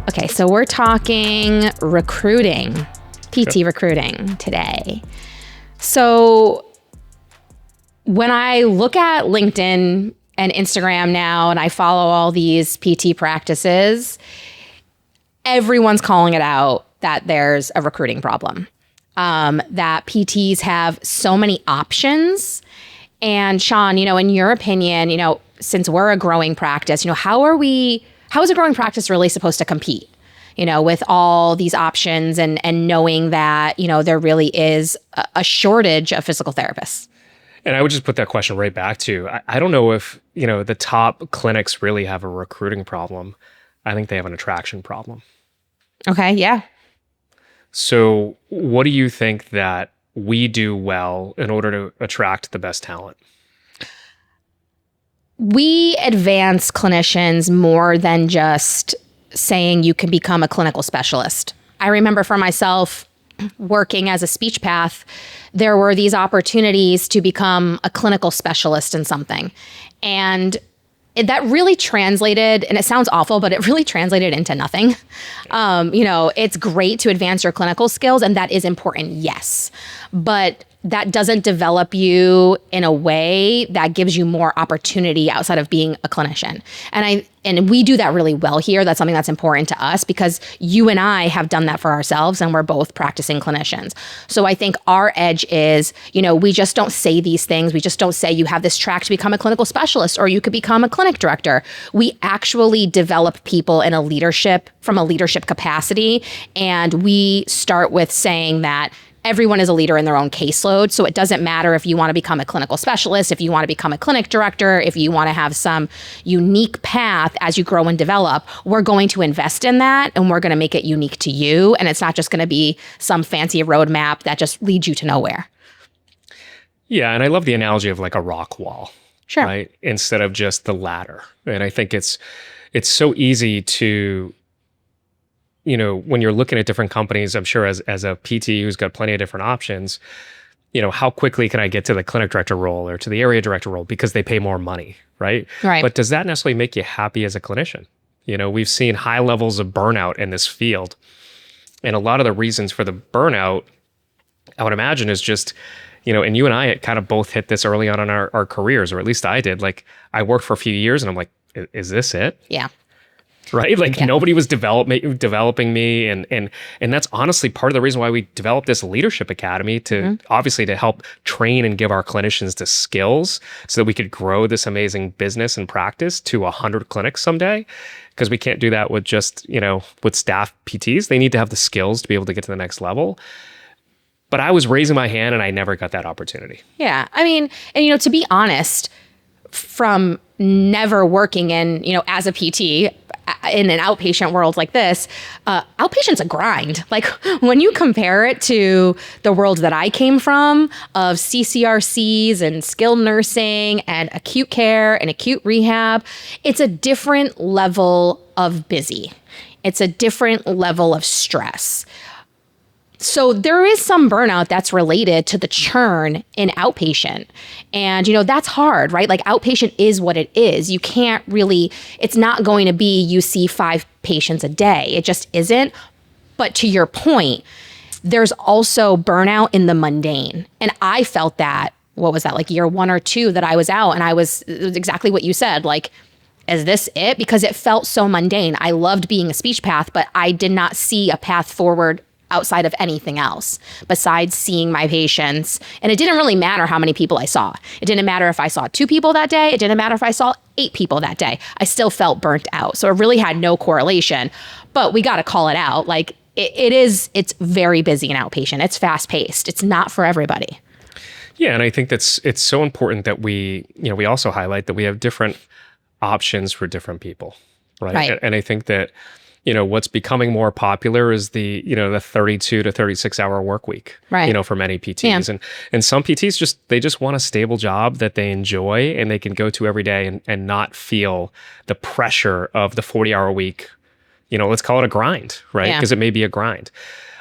Okay, so we're talking recruiting, PT recruiting today. So when I look at LinkedIn and Instagram now, and I follow all these PT practices, everyone's calling it out that there's a recruiting problem, that PTs have so many options. And Sean, in your opinion, since we're a growing practice, how is a growing practice really supposed to compete, with all these options and knowing that, there really is a shortage of physical therapists? And I would just put that question right back to, I don't know if, the top clinics really have a recruiting problem. I think they have an attraction problem. Okay, yeah. So what do you think that we do well in order to attract the best talent? We advance clinicians more than just saying you can become a clinical specialist. I remember for myself, working as a speech path, there were these opportunities to become a clinical specialist in something. And that really translated, and it sounds awful, but it really translated into nothing. It's great to advance your clinical skills, and that is important, yes. But that doesn't develop you in a way that gives you more opportunity outside of being a clinician. And we do that really well here. That's something that's important to us because you and I have done that for ourselves, and we're both practicing clinicians. So I think our edge is, we just don't say these things. We just don't say you have this track to become a clinical specialist or you could become a clinic director. We actually develop people in from a leadership capacity. And we start with saying that everyone is a leader in their own caseload. So it doesn't matter if you want to become a clinical specialist, if you want to become a clinic director, if you want to have some unique path as you grow and develop, we're going to invest in that and we're going to make it unique to you. And it's not just going to be some fancy roadmap that just leads you to nowhere. Yeah. And I love the analogy of like a rock wall, sure, right? Instead of just the ladder. And I think it's so easy to, when you're looking at different companies, I'm sure as a PT who's got plenty of different options, how quickly can I get to the clinic director role or to the area director role because they pay more money, right? Right. But does that necessarily make you happy as a clinician? We've seen high levels of burnout in this field. And a lot of the reasons for the burnout, I would imagine, is just, and you and I kind of both hit this early on in our careers, or at least I did. Like I worked for a few years and I'm like, is this it? Yeah. Right? Like nobody was developing me. And that's honestly part of the reason why we developed this leadership academy to obviously to help train and give our clinicians the skills so that we could grow this amazing business and practice to 100 clinics someday. Because we can't do that with just, with staff PTs. They need to have the skills to be able to get to the next level. But I was raising my hand and I never got that opportunity. Yeah. I mean, and to be honest, from never working in, as a PT in an outpatient world like this, outpatient's a grind. Like when you compare it to the world that I came from of CCRCs and skilled nursing and acute care and acute rehab, it's a different level of busy. It's a different level of stress. So there is some burnout that's related to the churn in outpatient. And, that's hard, right? Like outpatient is what it is. You can't really, it's not going to be you see 5 patients a day. It just isn't. But to your point, there's also burnout in the mundane. And I felt that, what was that, like year 1 or 2 that I was out and it was exactly what you said, like, is this it? Because it felt so mundane. I loved being a speech path, but I did not see a path forward outside of anything else besides seeing my patients. And it didn't really matter how many people I saw. It didn't matter if I saw 2 people that day. It didn't matter if I saw 8 people that day. I still felt burnt out. So it really had no correlation, but we got to call it out. Like it's very busy in outpatient. It's fast paced. It's not for everybody. Yeah. And I think it's so important that we also highlight that we have different options for different people. Right. And I think that, what's becoming more popular is the 32 to 36 hour work week, right. For many PTs. Yeah. And some PTs they just want a stable job that they enjoy and they can go to every day and not feel the pressure of the 40-hour week. Let's call it a grind, right? Because it may be a grind.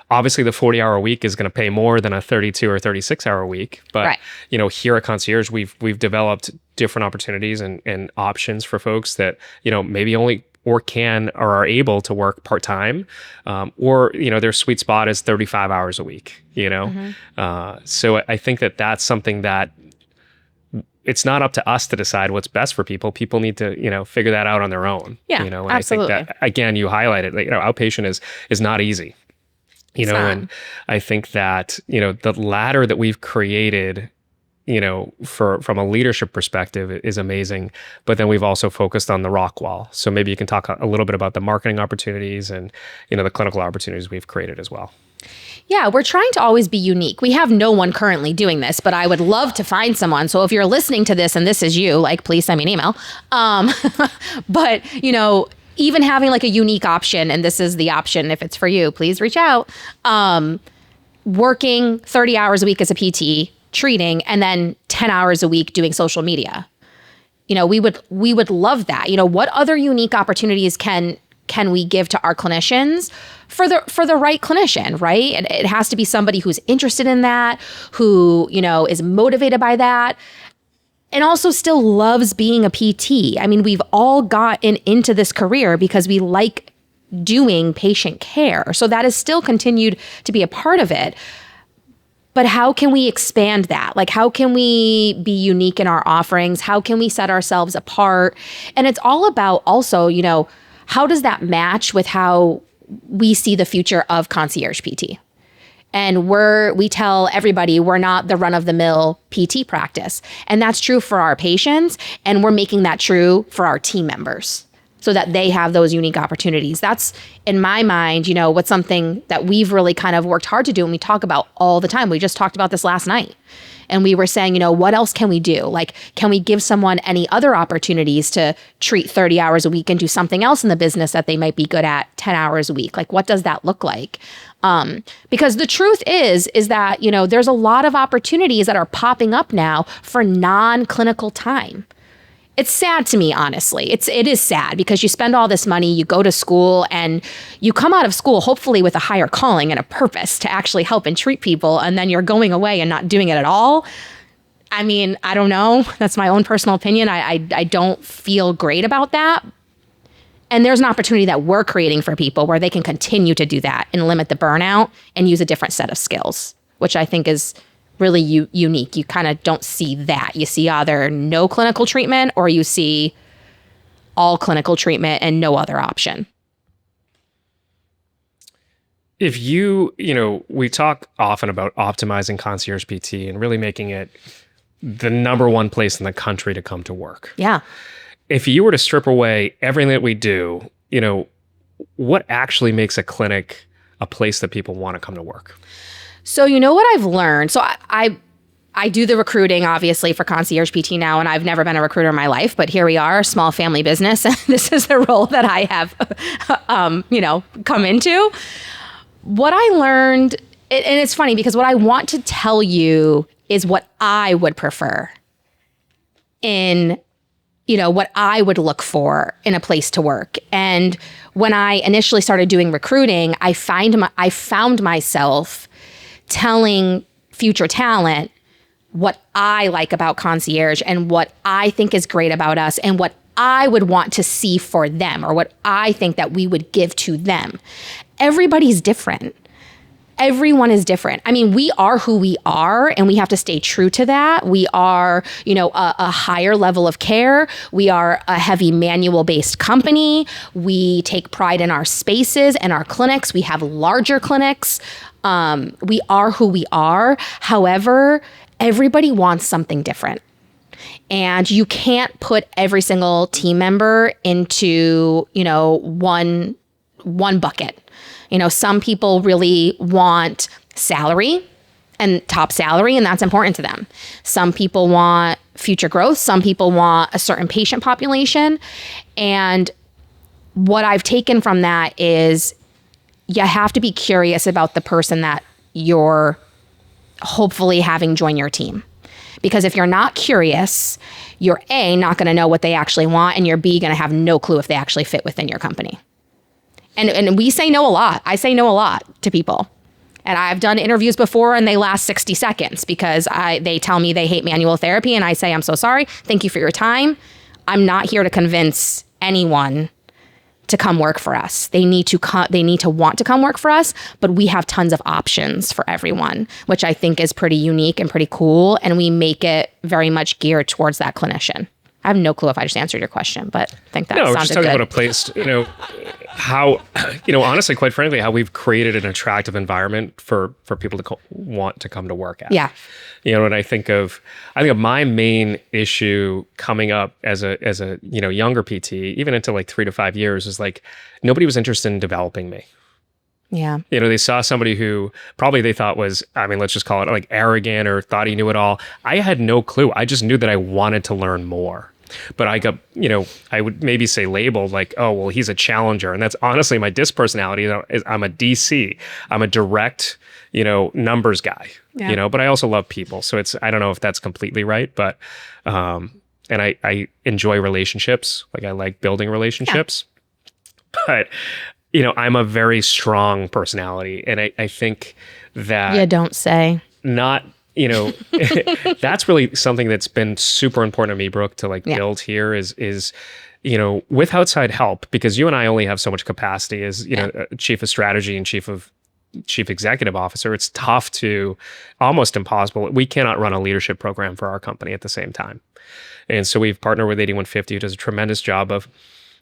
Obviously, the 40-hour week is going to pay more than a 32 or 36-hour week. But, right. Here at Concierge, we've developed different opportunities and options for folks that, maybe only or can or are able to work part-time, or, their sweet spot is 35 hours a week, So I think that that's something that it's not up to us to decide what's best for people. People need to, figure that out on their own. Yeah, and absolutely. I think that, again, you highlighted, outpatient is not easy. And I think that, the ladder that we've created, from a leadership perspective is amazing, but then we've also focused on the rock wall. So maybe you can talk a little bit about the marketing opportunities and, the clinical opportunities we've created as well. Yeah, we're trying to always be unique. We have no one currently doing this, but I would love to find someone. So if you're listening to this and this is you, please send me an email. But, even having a unique option, and this is the option, if it's for you, please reach out. Working 30 hours a week as a PT, treating, and then 10 hours a week doing social media. We would love that. What other unique opportunities can we give to our clinicians for the right clinician, right? And it has to be somebody who's interested in that, who, is motivated by that, and also still loves being a PT. I mean, we've all gotten into this career because we like doing patient care. So that has still continued to be a part of it. But how can we expand that? How can we be unique in our offerings? How can we set ourselves apart? And it's all about also, how does that match with how we see the future of concierge PT? And we tell everybody we're not the run-of-the-mill PT practice. And that's true for our patients. And we're making that true for our team members so that they have those unique opportunities. That's, in my mind, what's something that we've really kind of worked hard to do and we talk about all the time. We just talked about this last night. And we were saying, what else can we do? Can we give someone any other opportunities to treat 30 hours a week and do something else in the business that they might be good at 10 hours a week? What does that look like? Because the truth is that, there's a lot of opportunities that are popping up now for non-clinical time. It's sad to me, honestly. It is sad because you spend all this money, you go to school, and you come out of school hopefully with a higher calling and a purpose to actually help and treat people, and then you're going away and not doing it at all. I mean, I don't know. That's my own personal opinion. I don't feel great about that. And there's an opportunity that we're creating for people where they can continue to do that and limit the burnout and use a different set of skills, which I think is really unique. You kind of don't see that. You see either no clinical treatment or you see all clinical treatment and no other option. If we talk often about optimizing concierge PT and really making it the number one place in the country to come to work. Yeah. If you were to strip away everything that we do, what actually makes a clinic a place that people want to come to work? So what I've learned? So I do the recruiting, obviously, for Concierge PT now, and I've never been a recruiter in my life, but here we are, a small family business, and this is the role that I have, come into. What I learned, and it's funny because what I want to tell you is what I would prefer in, what I would look for in a place to work. And when I initially started doing recruiting, I found myself telling future talent what I like about concierge and what I think is great about us and what I would want to see for them or what I think that we would give to them. Everybody's different. Everyone is different. I mean, we are who we are and we have to stay true to that. We are, a higher level of care. We are a heavy manual-based company. We take pride in our spaces and our clinics. We have larger clinics. We are who we are. However, everybody wants something different. And you can't put every single team member into, one bucket. Some people really want salary and top salary, and that's important to them. Some people want future growth. Some people want a certain patient population. And what I've taken from that is you have to be curious about the person that you're hopefully having join your team. Because if you're not curious, you're A, not going to know what they actually want, and you're B, going to have no clue if they actually fit within your company. And we say no a lot. I say no a lot to people. And I've done interviews before and they last 60 seconds because they tell me they hate manual therapy and I say, I'm so sorry. Thank you for your time. I'm not here to convince anyone to come work for us. They need to want to come work for us, but we have tons of options for everyone, which I think is pretty unique and pretty cool. And we make it very much geared towards that clinician. I have no clue if I just answered your question, but I think that sounded good. No, just talking about a place, how, honestly, quite frankly, how we've created an attractive environment for people to want to come to work at. Yeah. And I think of my main issue coming up as a younger PT, even into like 3 to 5 years, is like nobody was interested in developing me. Yeah. They saw somebody who probably they thought was, let's just call it like arrogant or thought he knew it all. I had no clue. I just knew that I wanted to learn more. But I got, I would maybe say labeled like, oh, well, he's a challenger. And that's honestly my DISC personality. I'm a DC. I'm a direct, numbers guy, but I also love people. So I don't know if that's completely right, but, and I enjoy relationships. Like I like building relationships, but, I'm a very strong personality. And I think that. You don't say. Not. That's really something that's been super important to me, Brooke, to build here is, with outside help, because you and I only have so much capacity as, chief of strategy and chief executive officer. It's tough to almost impossible. We cannot run a leadership program for our company at the same time. And so we've partnered with 8150, who does a tremendous job of,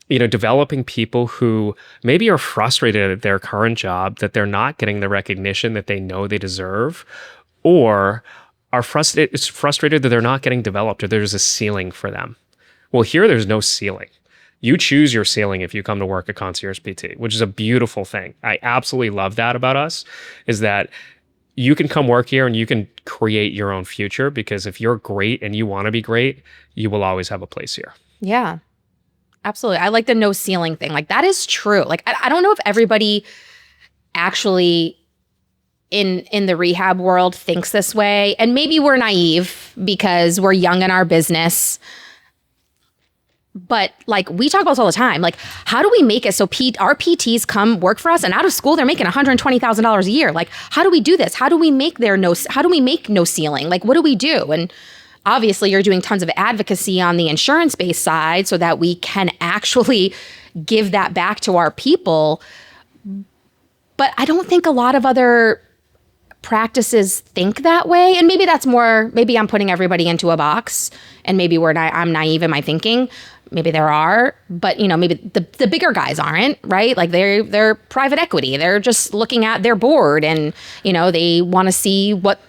developing people who maybe are frustrated at their current job, that they're not getting the recognition that they know they deserve, or are frustrated that they're not getting developed, or there's a ceiling for them. Well, here there's no ceiling. You choose your ceiling if you come to work at Concierge PT, which is a beautiful thing. I absolutely love that about us, is that you can come work here and you can create your own future, because if you're great and you want to be great, you will always have a place here. Yeah, absolutely. I like the no ceiling thing. Like that is true. Like I don't know if everybody actually in the rehab world thinks this way. And maybe we're naive because we're young in our business. But like we talk about this all the time, like how do we make it so our PTs come work for us and out of school they're making $120,000 a year? Like how do we do this? How do we make no ceiling? Like what do we do? And obviously you're doing tons of advocacy on the insurance-based side so that we can actually give that back to our people. But I don't think a lot of other practices think that way. And maybe that's more, maybe I'm putting everybody into a box and maybe I'm naive in my thinking. Maybe there are, but maybe the bigger guys aren't, right? Like they're private equity. They're just looking at their board and, they want to see what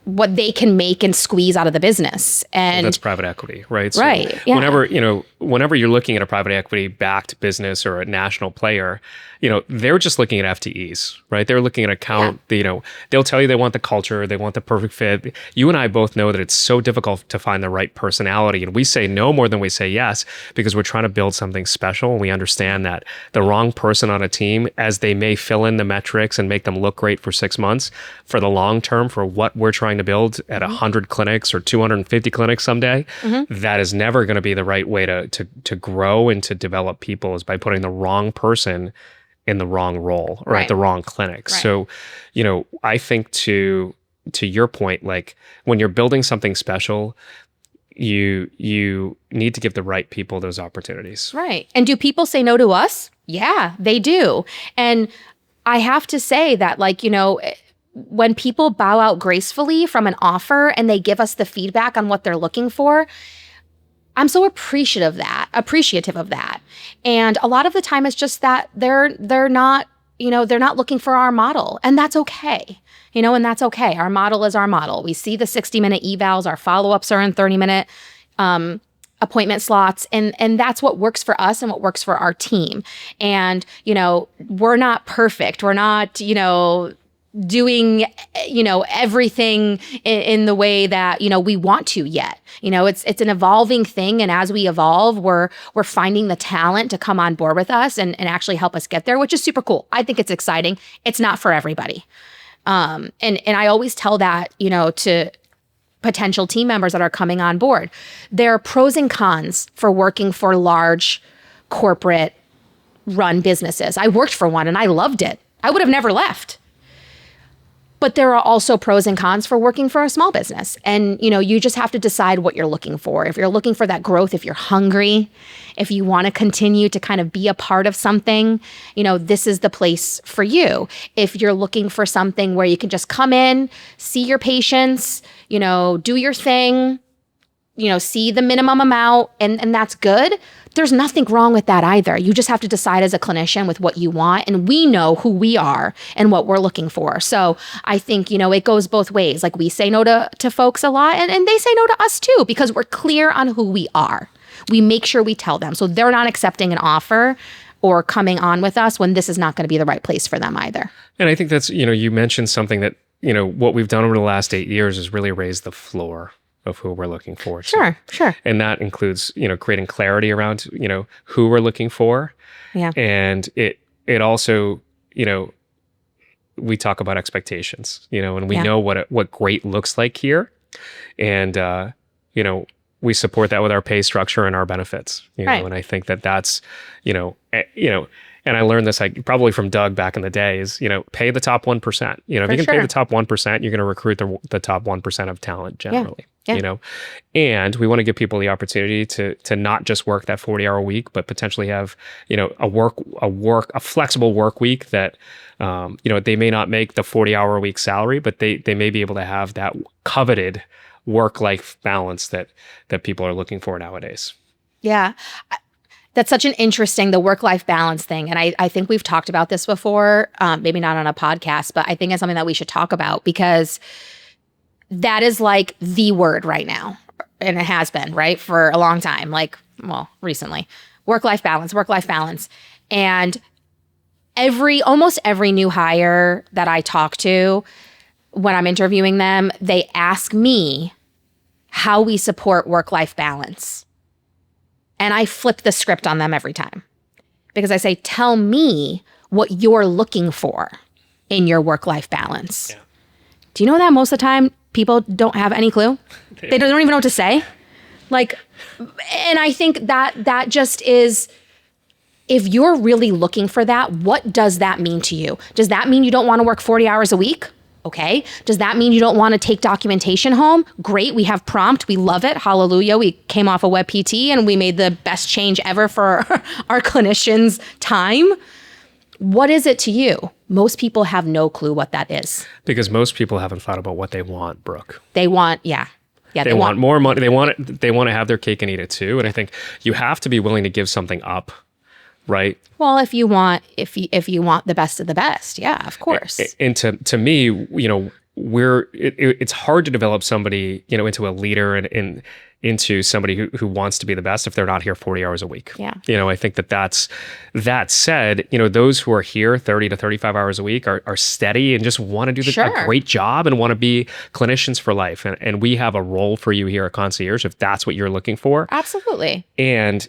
they can make and squeeze out of the business. And that's private equity, right? So right. Yeah. Whenever you're looking at a private equity backed business or a national player, they're just looking at FTEs, right? They're looking at a count, they'll tell you they want the culture, they want the perfect fit. You and I both know that it's so difficult to find the right personality. And we say no more than we say yes, because we're trying to build something special. And we understand that the wrong person on a team, as they may fill in the metrics and make them look great for 6 months, for the long term, for what we're trying to build at 100 clinics or 250 clinics someday, that is never going to be the right way to grow and to develop people, is by putting the wrong person in the wrong role or at the wrong clinic. Right. So, I think to your point, like when you're building something special, you need to give the right people those opportunities. Right. And do people say no to us? Yeah, they do. And I have to say that, when people bow out gracefully from an offer and they give us the feedback on what they're looking for, I'm so appreciative of that. And a lot of the time it's just that they're not looking for our model, and that's okay. And that's okay. Our model is our model. We see the 60-minute evals, our follow-ups are in 30-minute appointment slots, and that's what works for us and what works for our team. And, we're not perfect. We're not, doing, everything in the way that, we want to yet. It's an evolving thing. And as we evolve, we're finding the talent to come on board with us and actually help us get there, which is super cool. I think it's exciting. It's not for everybody. And I always tell that, to potential team members that are coming on board. There are pros and cons for working for large corporate run businesses. I worked for one and I loved it. I would have never left. But there are also pros and cons for working for a small business. And, you just have to decide what you're looking for. If you're looking for that growth, if you're hungry, if you want to continue to kind of be a part of something, this is the place for you. If you're looking for something where you can just come in, see your patients, do your thing, see the minimum amount, and that's good. There's nothing wrong with that either. You just have to decide as a clinician with what you want. And we know who we are and what we're looking for. So I think, it goes both ways. Like we say no to folks a lot and they say no to us too, because we're clear on who we are. We make sure we tell them. So they're not accepting an offer or coming on with us when this is not going to be the right place for them either. And I think that's, you mentioned something that, what we've done over the last 8 years is really raise the floor of who we're looking for. Sure. And that includes, creating clarity around, who we're looking for. Yeah. And it also, we talk about expectations, and we know what great looks like here. And, we support that with our pay structure and our benefits, right. And I think that's, and I learned this probably from Doug back in the day is, pay the top 1%. If you can pay the top 1%, you're going to recruit the top 1% of talent generally. Yeah. And we want to give people the opportunity to not just work that 40-hour week, but potentially have, a flexible work week that, they may not make the 40-hour week salary, but they may be able to have that coveted work-life balance that people are looking for nowadays. Yeah. That's such an interesting, the work-life balance thing. And I think we've talked about this before, maybe not on a podcast, but I think it's something that we should talk about because that is like the word right now. And it has been, right? For a long time, recently. Work-life balance. And almost every new hire that I talk to, when I'm interviewing them, they ask me how we support work-life balance. And I flip the script on them every time because I say, tell me what you're looking for in your work-life balance. Yeah. Do you know that most of the time people don't have any clue? They don't even know what to say. And I think that just is, if you're really looking for that, what does that mean to you? Does that mean you don't want to work 40 hours a week? Okay. Does that mean you don't want to take documentation home? Great. We have prompt. We love it. Hallelujah. We came off a web PT and we made the best change ever for our clinicians' time. What is it to you? Most people have no clue what that is. Because most people haven't thought about what they want, Brooke. They want, yeah. They want more money. They want to have their cake and eat it too. And I think you have to be willing to give something up. Right. Well, if you want the best of the best, yeah, of course. And to me, it's hard to develop somebody, into a leader and into somebody who wants to be the best if they're not here 40 hours a week. Yeah. I think that said, those who are here 30 to 35 hours a week are steady and just want to do a great job and want to be clinicians for life. And we have a role for you here at Concierge if that's what you're looking for. Absolutely. And,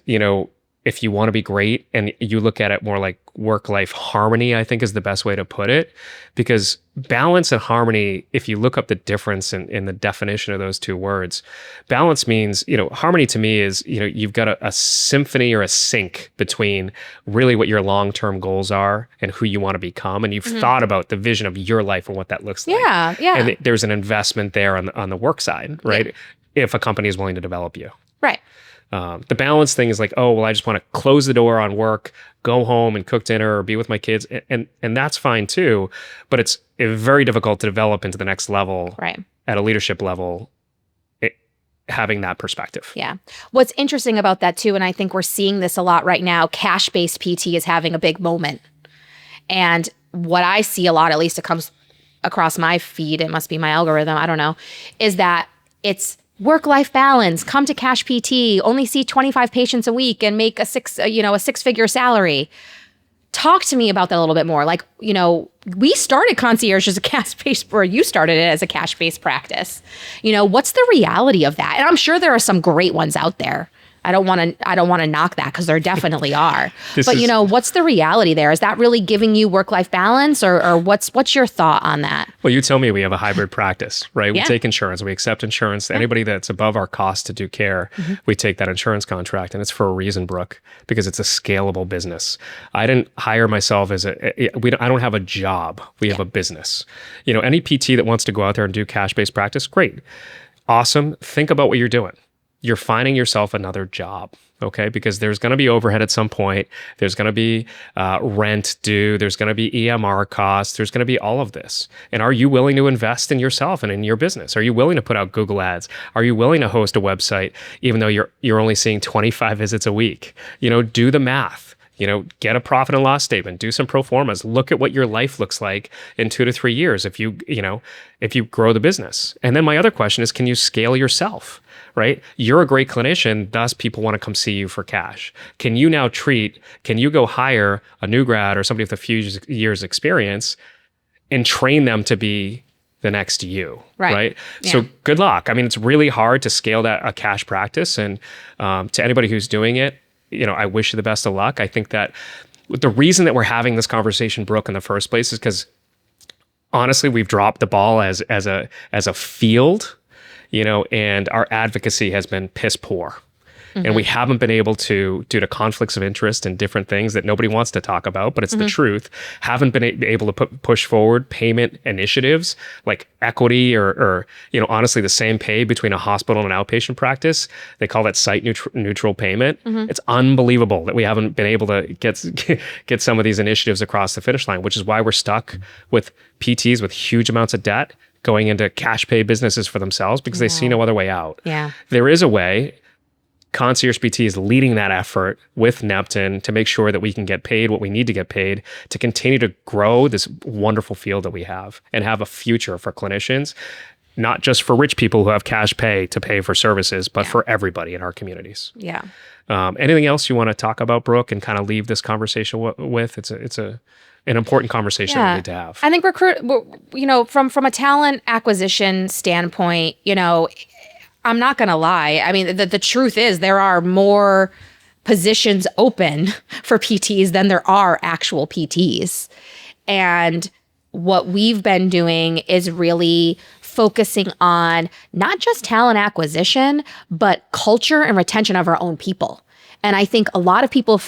if you want to be great and you look at it more like work-life harmony, I think is the best way to put it. Because balance and harmony, if you look up the difference in the definition of those two words, balance means, harmony to me is, you've got a symphony or a sync between really what your long-term goals are and who you want to become. And you've thought about the vision of your life and what that looks like. Yeah. And there's an investment there on the work side, right? Yeah. If a company is willing to develop you. Right. The balance thing is like, oh, well, I just want to close the door on work, go home and cook dinner or be with my kids. And that's fine too. But it's very difficult to develop into the next level at a leadership level, having that perspective. Yeah. What's interesting about that too, and I think we're seeing this a lot right now, cash-based PT is having a big moment. And what I see a lot, at least it comes across my feed, it must be my algorithm, I don't know, is that it's work-life balance, come to Cash PT, only see 25 patients a week and make a six-figure salary. Talk to me about that a little bit more. We started Concierge as a cash-based, or you started it as a cash-based practice. What's the reality of that? And I'm sure there are some great ones out there. I don't want to knock that, because there definitely are. But is, what's the reality there? Is that really giving you work-life balance, or what's your thought on that? Well, you tell me. We have a hybrid practice, right? We Yeah. take insurance. We accept insurance. Anybody that's above our cost to do care, we take that insurance contract, and it's for a reason, Brooke, because it's a scalable business. I didn't hire myself as I don't have a job. We have a business. Any PT that wants to go out there and do cash-based practice, great. Awesome. Think about what you're doing. You're finding yourself another job, okay? Because there's going to be overhead at some point. There's going to be rent due. There's going to be EMR costs. There's going to be all of this. And are you willing to invest in yourself and in your business? Are you willing to put out Google ads? Are you willing to host a website, even though you're only seeing 25 visits a week? Do the math. Get a profit and loss statement, do some pro formas, look at what your life looks like in 2 to 3 years if you grow the business. And then my other question is, can you scale yourself, right? You're a great clinician, thus people want to come see you for cash. Can you go hire a new grad or somebody with a few years experience and train them to be the next you, right? Yeah. So good luck. I mean, it's really hard to scale a cash practice. And to anybody who's doing it, I wish you the best of luck. I think that the reason that we're having this conversation, Brooke, in the first place is because honestly, we've dropped the ball as a field, and our advocacy has been piss poor. And we haven't been able to, due to conflicts of interest and different things that nobody wants to talk about, but it's the truth, haven't been able to push forward payment initiatives like equity or honestly, the same pay between a hospital and an outpatient practice. They call that site neutral payment. It's unbelievable that we haven't been able to get some of these initiatives across the finish line, which is why we're stuck with PTs with huge amounts of debt going into cash pay businesses for themselves because they see no other way out. Yeah. There is a way. Concierge PT is leading that effort with Neptune to make sure that we can get paid what we need to get paid to continue to grow this wonderful field that we have and have a future for clinicians, not just for rich people who have cash pay to pay for services, but for everybody in our communities. Yeah. Anything else you want to talk about, Brooke, and kind of leave this conversation with? It's an important conversation that we need to have. I think from a talent acquisition standpoint, I'm not going to lie. I mean, the truth is there are more positions open for PTs than there are actual PTs. And what we've been doing is really focusing on not just talent acquisition, but culture and retention of our own people. And I think a lot of people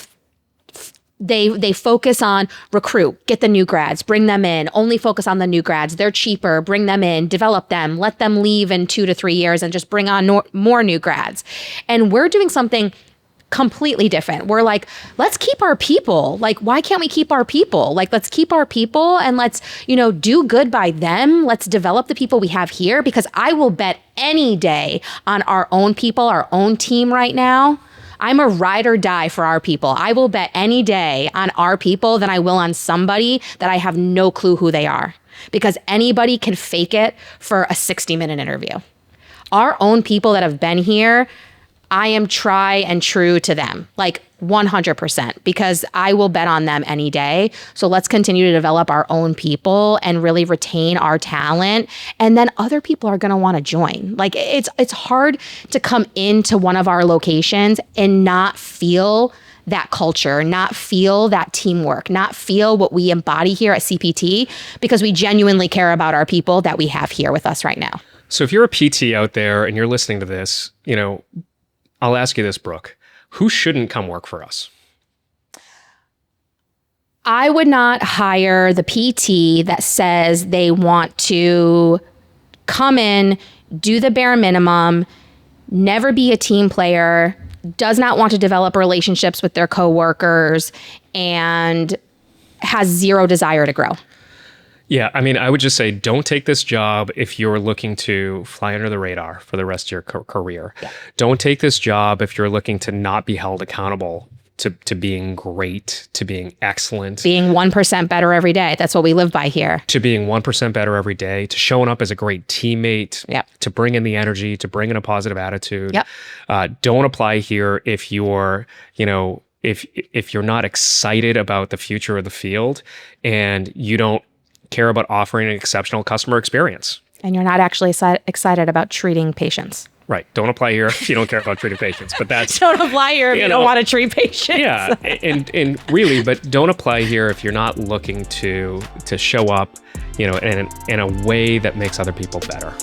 they focus on recruit, get the new grads, bring them in, only focus on the new grads. They're cheaper, bring them in, develop them, let them leave in 2 to 3 years and just bring on more new grads. And we're doing something completely different. We're like, let's keep our people. Like, why can't we keep our people? Like, let's keep our people and let's, do good by them. Let's develop the people we have here, because I will bet any day on our own people, our own team right now. I'm a ride or die for our people. I will bet any day on our people than I will on somebody that I have no clue who they are, because anybody can fake it for a 60-minute interview. Our own people that have been here, I am try and true to them, like 100%, because I will bet on them any day. So let's continue to develop our own people and really retain our talent. And then other people are going to want to join. Like it's hard to come into one of our locations and not feel that culture, not feel that teamwork, not feel what we embody here at CPT, because we genuinely care about our people that we have here with us right now. So if you're a PT out there and you're listening to this, I'll ask you this, Brooke. Who shouldn't come work for us? I would not hire the PT that says they want to come in, do the bare minimum, never be a team player, does not want to develop relationships with their coworkers, and has zero desire to grow. Yeah, I mean, I would just say don't take this job if you're looking to fly under the radar for the rest of your career. Yeah. Don't take this job if you're looking to not be held accountable to being great, to being excellent. Being 1% better every day. That's what we live by here. To being 1% better every day, to showing up as a great teammate, to bring in the energy, to bring in a positive attitude. Yep. Don't apply here if you're, if you're not excited about the future of the field and you don't care about offering an exceptional customer experience. And you're not actually excited about treating patients. Right. Don't apply here if you don't care about treating patients. But that's don't apply here if you don't want to treat patients. Yeah, and really, but don't apply here if you're not looking to show up, in a way that makes other people better.